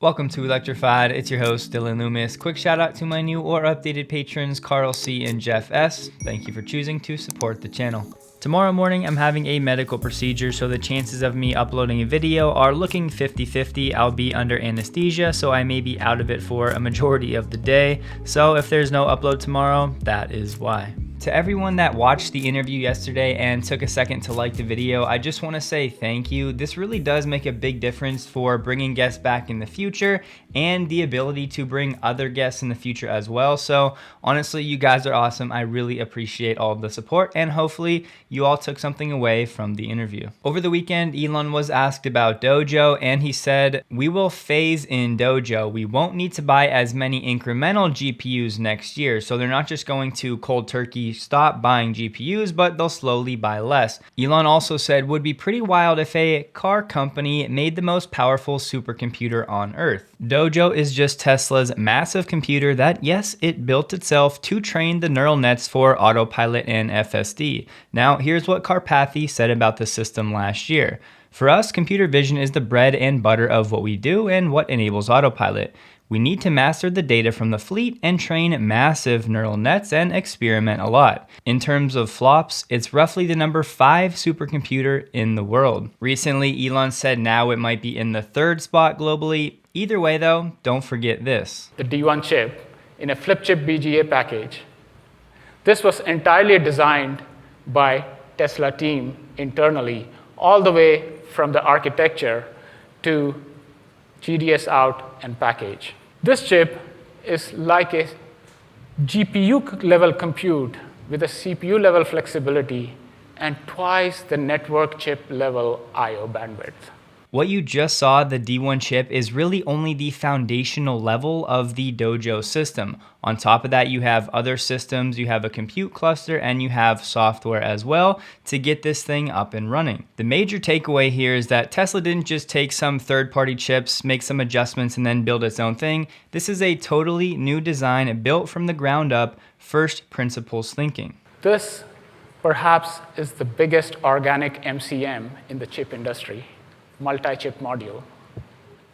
Welcome to Electrified. It's your host, Dylan Loomis. Quick shout out to my new or updated patrons, Carl C. and Jeff S. Thank you for choosing to support the channel. Tomorrow morning, I'm having a medical procedure, so the chances of me uploading a video are looking 50-50. I'll be under anesthesia, so I may be out of it for a majority of the day. So if there's no upload tomorrow, that is why. To everyone that watched the interview yesterday and took a second to like the video, I just want to say thank you. This really does make a big difference for bringing guests back in the future and the ability to bring other guests in the future as well. So honestly, you guys are awesome. I really appreciate all the support, and hopefully you all took something away from the interview. Over the weekend, Elon was asked about DOJO, and he said, "We will phase in DOJO. We won't need to buy as many incremental GPUs next year." So they're not just going to cold turkey stop buying GPUs, but they'll slowly buy less. Elon also said, "Would be pretty wild if a car company made the most powerful supercomputer on Earth." DOJO is just Tesla's massive computer that, yes, it built itself to train the neural nets for autopilot and FSD. Now, here's what Karpathy said about the system last year. "For us, computer vision is the bread and butter of what we do and what enables autopilot. We need to master the data from the fleet and train massive neural nets and experiment a lot. In terms of flops, it's roughly the number 5 supercomputer in the world." Recently, Elon said now it might be in the 3rd spot globally. Either way though, don't forget this. The D1 chip in a flip chip BGA package. This was entirely designed by Tesla team internally, all the way from the architecture to GDS out and package. This chip is like a GPU level compute with a CPU level flexibility and twice the network chip level I/O bandwidth. What you just saw, the D1 chip, is really only the foundational level of the DOJO system. On top of that, you have other systems, you have a compute cluster, and you have software as well to get this thing up and running. The major takeaway here is that Tesla didn't just take some third-party chips, make some adjustments, and then build its own thing. This is a totally new design built from the ground up, first principles thinking. This perhaps is the biggest organic MCM in the chip industry. Multi-chip module.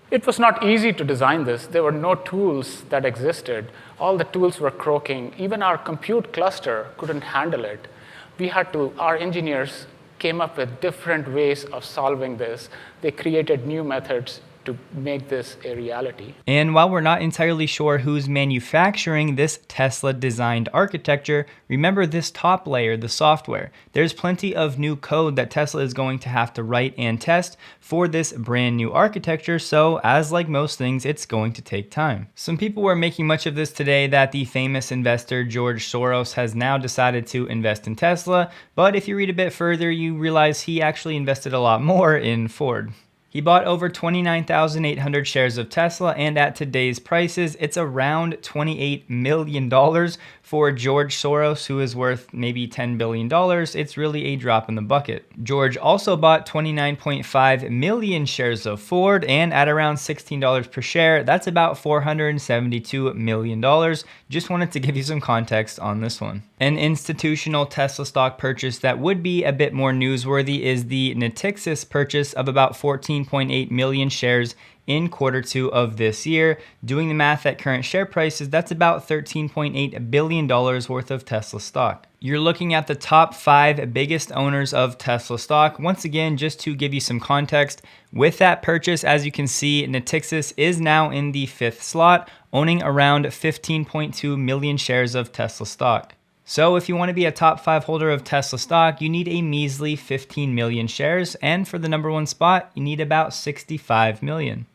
It was not easy to design this. There were no tools that existed. All the tools were croaking. Even our compute cluster couldn't handle it. Our engineers came up with different ways of solving this. They created new methods to make this a reality. And while we're not entirely sure who's manufacturing this Tesla-designed architecture, remember this top layer, the software. There's plenty of new code that Tesla is going to have to write and test for this brand new architecture, so as like most things, it's going to take time. Some people were making much of this today that the famous investor George Soros has now decided to invest in Tesla, but if you read a bit further, you realize he actually invested a lot more in Ford. He bought over 29,800 shares of Tesla, and at today's prices, it's around $28 million for George Soros, who is worth maybe $10 billion. It's really a drop in the bucket. George also bought 29.5 million shares of Ford, and at around $16 per share, that's about $472 million. Just wanted to give you some context on this one. An institutional Tesla stock purchase that would be a bit more newsworthy is the Natixis purchase of about 14.8 million shares in Q2 of this year. Doing the math at current share prices, that's about $13.8 billion worth of Tesla stock. You're looking at the top 5 biggest owners of Tesla stock. Once again, just to give you some context, with that purchase, as you can see, Natixis is now in the 5th slot, owning around 15.2 million shares of Tesla stock. So if you want to be a top 5 holder of Tesla stock, you need a measly 15 million shares, and for the number 1 spot, you need about 65 million.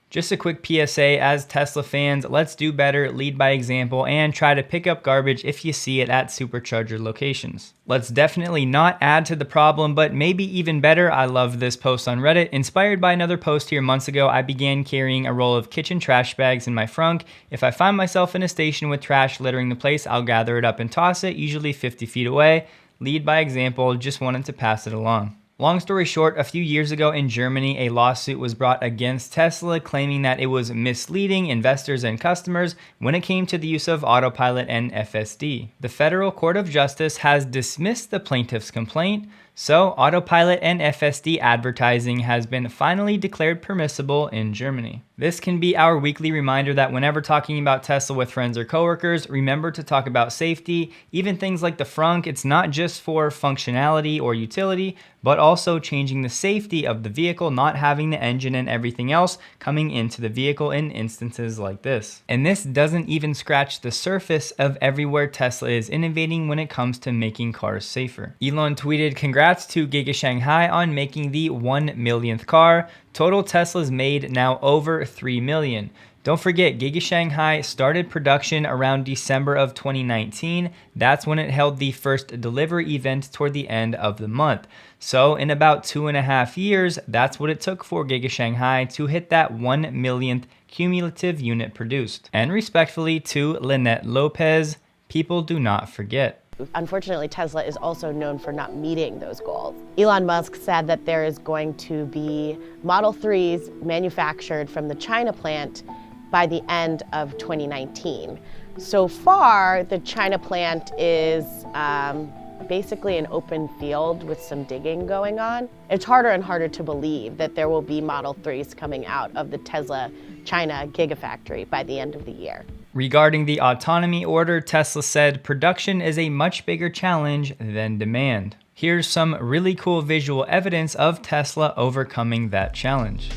Just a quick PSA, as Tesla fans, let's do better, lead by example, and try to pick up garbage if you see it at supercharger locations. Let's definitely not add to the problem, but maybe even better, I love this post on Reddit. Inspired by another post here months ago, I began carrying a roll of kitchen trash bags in my frunk. If I find myself in a station with trash littering the place, I'll gather it up and toss it, usually 50 feet away. Lead by example, just wanted to pass it along. Long story short, a few years ago in Germany, a lawsuit was brought against Tesla claiming that it was misleading investors and customers when it came to the use of autopilot and FSD. The Federal Court of Justice has dismissed the plaintiff's complaint, so autopilot and FSD advertising has been finally declared permissible in Germany. This can be our weekly reminder that whenever talking about Tesla with friends or coworkers, remember to talk about safety. Even things like the frunk, it's not just for functionality or utility, but also changing the safety of the vehicle, not having the engine and everything else coming into the vehicle in instances like this. And this doesn't even scratch the surface of everywhere Tesla is innovating when it comes to making cars safer. Elon tweeted, "Congrats to Giga Shanghai on making the 1 millionth car. Total Teslas made now over 3 million. Don't forget, Giga Shanghai started production around December of 2019. That's when it held the first delivery event toward the end of the month. So in about 2.5 years, that's what it took for Giga Shanghai to hit that 1 millionth cumulative unit produced." And respectfully to Lynette Lopez, people do not forget. Unfortunately, Tesla is also known for not meeting those goals. Elon Musk said that there is going to be Model 3s manufactured from the China plant by the end of 2019. So far, the China plant is basically an open field with some digging going on. It's harder and harder to believe that there will be Model 3s coming out of the Tesla China Gigafactory by the end of the year. Regarding the autonomy order, Tesla said production is a much bigger challenge than demand. Here's some really cool visual evidence of Tesla overcoming that challenge.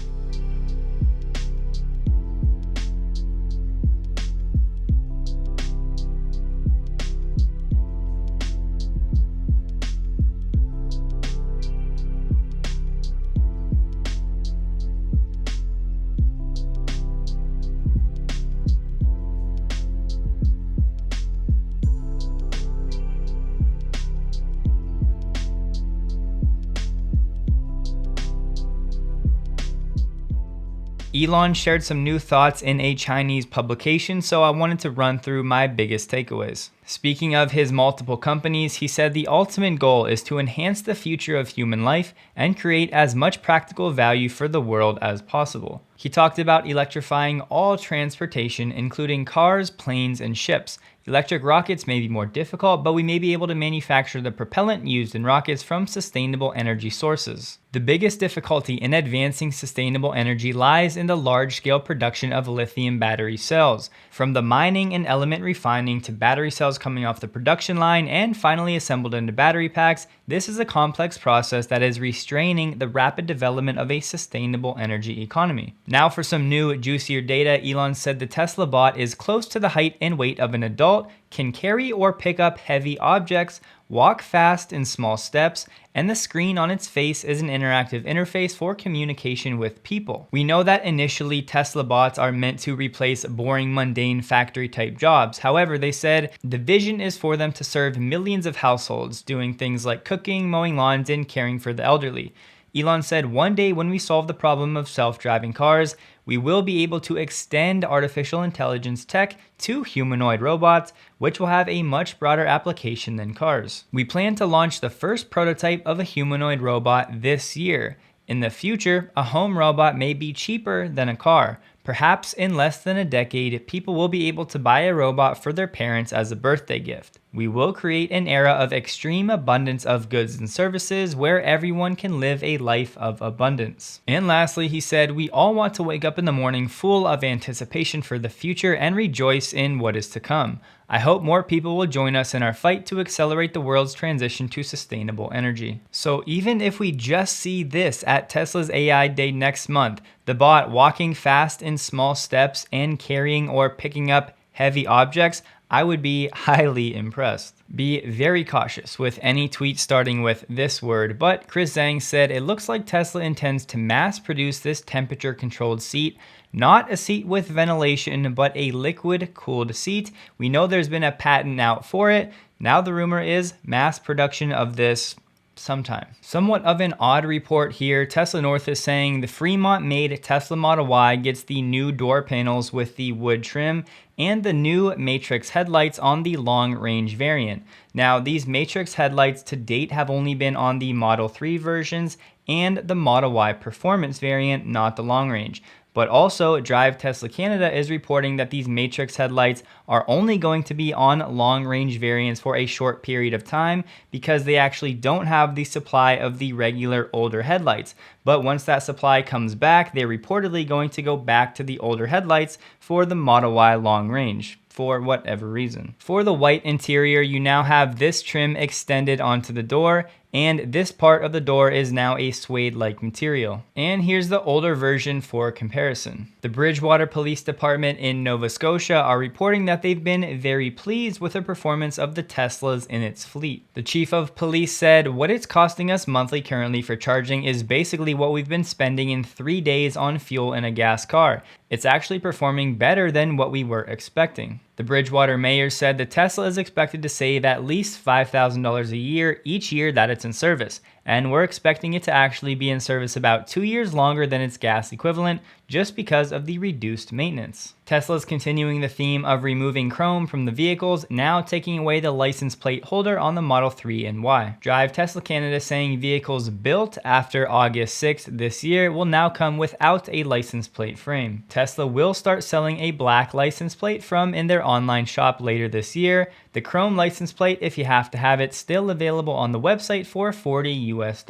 Elon shared some new thoughts in a Chinese publication, so I wanted to run through my biggest takeaways. Speaking of his multiple companies, he said the ultimate goal is to enhance the future of human life and create as much practical value for the world as possible. He talked about electrifying all transportation, including cars, planes, and ships. Electric rockets may be more difficult, but we may be able to manufacture the propellant used in rockets from sustainable energy sources. The biggest difficulty in advancing sustainable energy lies in the large-scale production of lithium battery cells. From the mining and element refining to battery cells coming off the production line and finally assembled into battery packs, this is a complex process that is restraining the rapid development of a sustainable energy economy. Now for some new, juicier data, Elon said the Tesla bot is close to the height and weight of an adult, can carry or pick up heavy objects, walk fast in small steps, and the screen on its face is an interactive interface for communication with people. We know that initially Tesla bots are meant to replace boring, mundane factory-type jobs. However, they said the vision is for them to serve millions of households, doing things like cooking, mowing lawns, and caring for the elderly. Elon said one day when we solve the problem of self-driving cars, we will be able to extend artificial intelligence tech to humanoid robots, which will have a much broader application than cars. We plan to launch the first prototype of a humanoid robot this year. In the future, a home robot may be cheaper than a car. Perhaps in less than a decade, people will be able to buy a robot for their parents as a birthday gift. We will create an era of extreme abundance of goods and services where everyone can live a life of abundance. And lastly, he said, we all want to wake up in the morning full of anticipation for the future and rejoice in what is to come. I hope more people will join us in our fight to accelerate the world's transition to sustainable energy. So even if we just see this at Tesla's AI Day next month, the bot walking fast in small steps and carrying or picking up heavy objects, I would be highly impressed. Be very cautious with any tweet starting with this word, but Chris Zhang said it looks like Tesla intends to mass produce this temperature controlled seat. Not a seat with ventilation, but a liquid cooled seat. We know there's been a patent out for it. Now the rumor is mass production of this sometime. Somewhat of an odd report here. Tesla North is saying the Fremont made Tesla Model Y gets the new door panels with the wood trim and the new Matrix headlights on the long range variant. Now these Matrix headlights to date have only been on the Model 3 versions and the Model Y performance variant, not the long range. But also, Drive Tesla Canada is reporting that these Matrix headlights are only going to be on long-range variants for a short period of time because they actually don't have the supply of the regular older headlights. But once that supply comes back, they're reportedly going to go back to the older headlights for the Model Y long range, for whatever reason. For the white interior, you now have this trim extended onto the door, and this part of the door is now a suede-like material. And here's the older version for comparison. The Bridgewater Police Department in Nova Scotia are reporting that they've been very pleased with the performance of the Teslas in its fleet. The chief of police said, "What it's costing us monthly currently for charging is basically what we've been spending in 3 days on fuel in a gas car. It's actually performing better than what we were expecting." The Bridgewater mayor said the Tesla is expected to save at least $5,000 a year each year that it's in service, and we're expecting it to actually be in service about 2 years longer than its gas equivalent just because of the reduced maintenance. Tesla's continuing the theme of removing chrome from the vehicles, now taking away the license plate holder on the Model 3 and Y. Drive Tesla Canada saying vehicles built after August 6th this year will now come without a license plate frame. Tesla will start selling a black license plate from in their online shop later this year. The chrome license plate, if you have to have it, still available on the website for $40 US.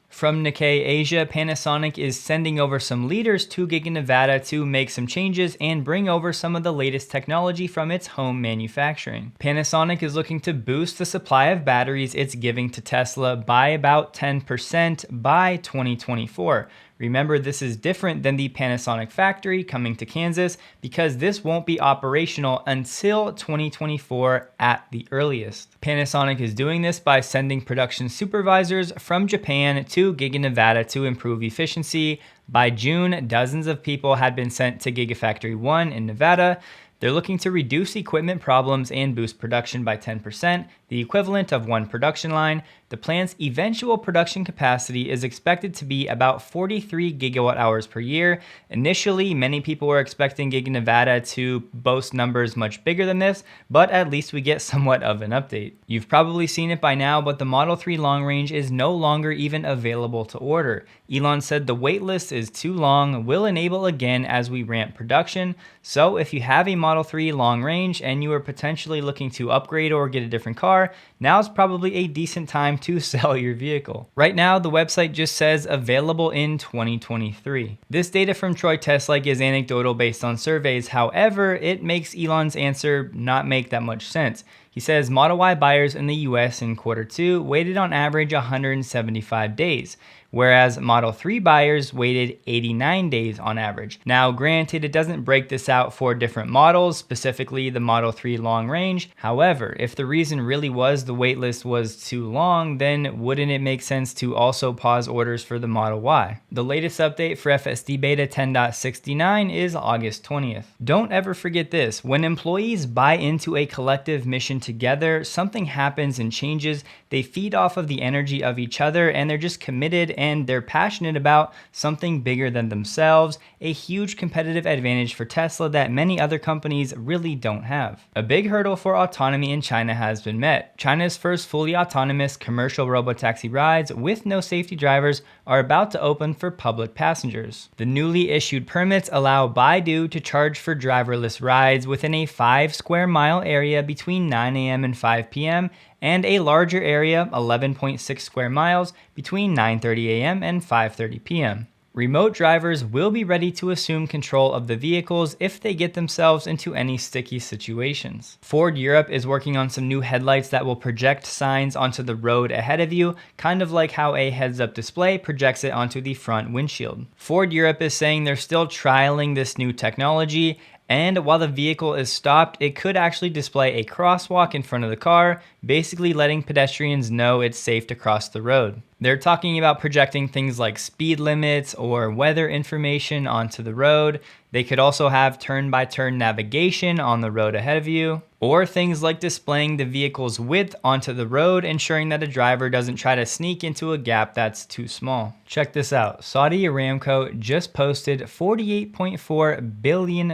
From Nikkei Asia, Panasonic is sending over some leaders to Giga Nevada to make some changes and bring over some of the latest technology from its home manufacturing. Panasonic is looking to boost the supply of batteries it's giving to Tesla by about 10% by 2024. Remember, this is different than the Panasonic factory coming to Kansas because this won't be operational until 2024 at the earliest. Panasonic is doing this by sending production supervisors from Japan to Giga Nevada to improve efficiency. By June, dozens of people had been sent to Gigafactory 1 in Nevada. They're looking to reduce equipment problems and boost production by 10%, the equivalent of one production line. The plant's eventual production capacity is expected to be about 43 gigawatt hours per year. Initially, many people were expecting Giga Nevada to boast numbers much bigger than this, but at least we get somewhat of an update. You've probably seen it by now, but the Model 3 long range is no longer even available to order. Elon said the waitlist is too long, will enable again as we ramp production. So if you have a Model 3 long range and you are potentially looking to upgrade or get a different car, now's probably a decent time to sell your vehicle. Right now, the website just says available in 2023. This data from Troy Teslike is anecdotal based on surveys. However, it makes Elon's answer not make that much sense. He says Model Y buyers in the US in Q2 waited on average 175 days, whereas Model 3 buyers waited 89 days on average. Now, granted, it doesn't break this out for different models, specifically the Model 3 long range. However, if the reason really was the waitlist was too long, then wouldn't it make sense to also pause orders for the Model Y? The latest update for FSD Beta 10.69 is August 20th. Don't ever forget this: when employees buy into a collective mission together, something happens and changes. They feed off of the energy of each other, and they're just committed and they're passionate about something bigger than themselves, a huge competitive advantage for Tesla that many other companies really don't have. A big hurdle for autonomy in China has been met. China's first fully autonomous commercial robotaxi rides with no safety drivers are about to open for public passengers. The newly issued permits allow Baidu to charge for driverless rides within a 5 square mile area between 9 a.m. and 5 p.m. and a larger area, 11.6 square miles, between 9:30 a.m. and 5:30 p.m. Remote drivers will be ready to assume control of the vehicles if they get themselves into any sticky situations. Ford Europe is working on some new headlights that will project signs onto the road ahead of you, kind of like how a heads-up display projects it onto the front windshield. Ford Europe is saying they're still trialing this new technology, and while the vehicle is stopped, it could actually display a crosswalk in front of the car, basically letting pedestrians know it's safe to cross the road. They're talking about projecting things like speed limits or weather information onto the road. They could also have turn-by-turn navigation on the road ahead of you, or things like displaying the vehicle's width onto the road, ensuring that a driver doesn't try to sneak into a gap that's too small. Check this out. Saudi Aramco just posted $48.4 billion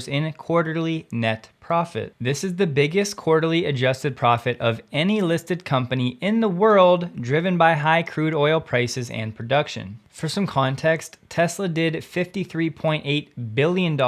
in quarterly net profit. This is the biggest quarterly adjusted profit of any listed company in the world, driven by high crude oil prices and production. For some context, Tesla did $53.8 billion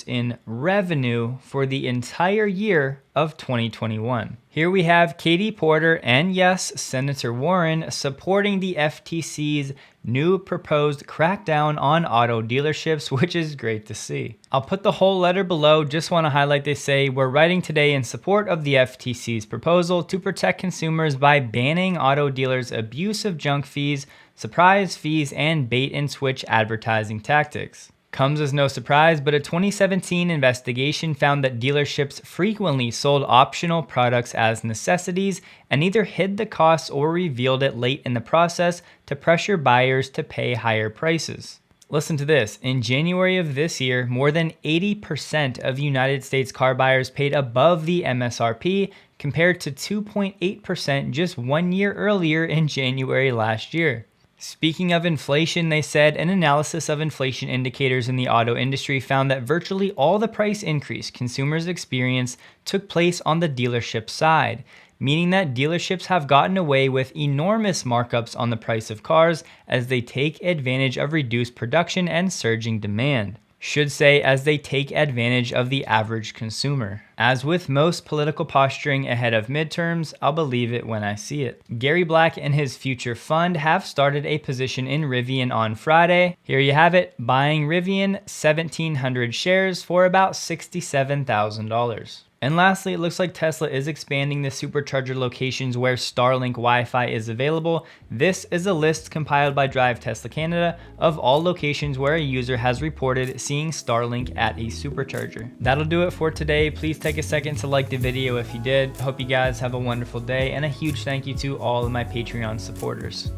in revenue for the entire year of 2021. Here we have Katie Porter and yes, Senator Warren supporting the FTC's new proposed crackdown on auto dealerships, which is great to see. I'll put the whole letter below. Just want to highlight they say, we're writing today in support of the FTC's proposal to protect consumers by banning auto dealers' abuse of junk fees, surprise fees, and bait and switch advertising tactics. Comes as no surprise, but a 2017 investigation found that dealerships frequently sold optional products as necessities and either hid the costs or revealed it late in the process to pressure buyers to pay higher prices. Listen to this. In January of this year, more than 80% of United States car buyers paid above the MSRP, compared to 2.8% just 1 year earlier in January last year. Speaking of inflation, they said an analysis of inflation indicators in the auto industry found that virtually all the price increase consumers experienced took place on the dealership side, meaning that dealerships have gotten away with enormous markups on the price of cars as they take advantage of reduced production and surging demand. Should say as they take advantage of the average consumer. As with most political posturing ahead of midterms, I'll believe it when I see it. Gary Black and his future fund have started a position in Rivian on Friday. Here you have it, buying Rivian 1,700 shares for about $67,000. And lastly, it looks like Tesla is expanding the supercharger locations where Starlink Wi-Fi is available. This is a list compiled by Drive Tesla Canada of all locations where a user has reported seeing Starlink at a supercharger. That'll do it for today. Please take a second to like the video if you did. Hope you guys have a wonderful day, and a huge thank you to all of my Patreon supporters.